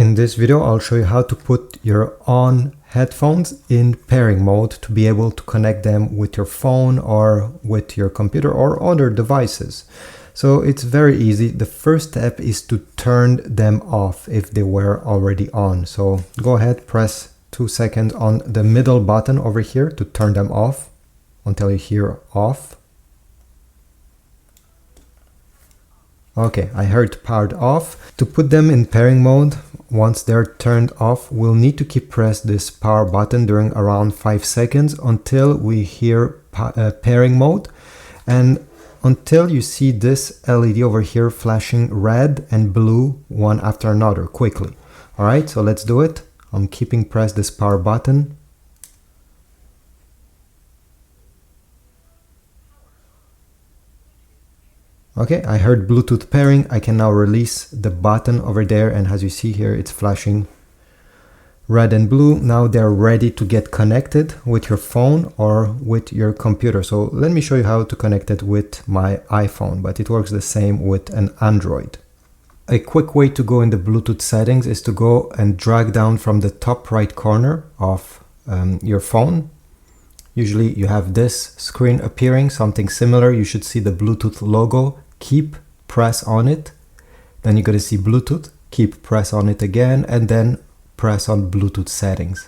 In this video, I'll show you how to put your Onn headphones in pairing mode to be able to connect them with your phone or with your computer or other devices. So it's very easy. The first step is to turn them off if they were already on. So go ahead, press 2 seconds on the middle button over here to turn them off until you hear off. Okay, I heard powered off. To put them in pairing mode, once they're turned off, we'll need to keep press this power button during around 5 seconds until we hear pairing mode and until you see this LED over here flashing red and blue one after another quickly. All right, so let's do it. I'm keeping press this power button. Okay, I heard Bluetooth pairing. I can now release the button over there, and as you see here, it's flashing red and blue. Now they're ready to get connected with your phone or with your computer. So let me show you how to connect it with my iPhone, but it works the same with an Android. A quick way to go in the Bluetooth settings is to go and drag down from the top right corner of your phone. Usually you have this screen appearing, something similar. You should see the Bluetooth logo. Keep press on it. Then you're going to see Bluetooth. Keep press on it again and then press on Bluetooth settings.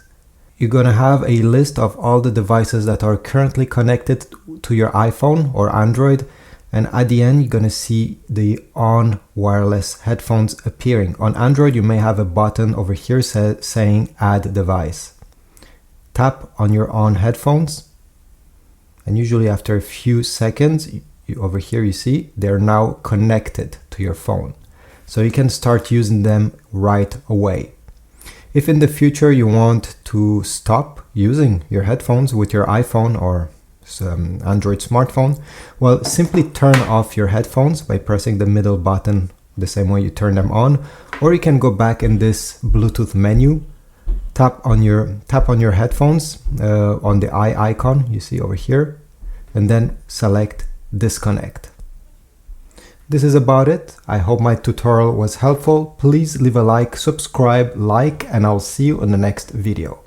You're going to have a list of all the devices that are currently connected to your iPhone or Android. And at the end, you're going to see the Onn wireless headphones appearing. On Android, you may have a button over here saying add device. Tap on your Onn headphones, and usually after a few seconds, over here you see they're now connected to your phone. So you can start using them right away. If in the future you want to stop using your headphones with your iPhone or some Android smartphone, well, simply turn off your headphones by pressing the middle button the same way you turn them on, or you can go back in this Bluetooth menu. Tap on your headphones on the eye icon you see over here, and then select disconnect. This is about it. I hope my tutorial was helpful. Please leave a like, subscribe, and I'll see you in the next video.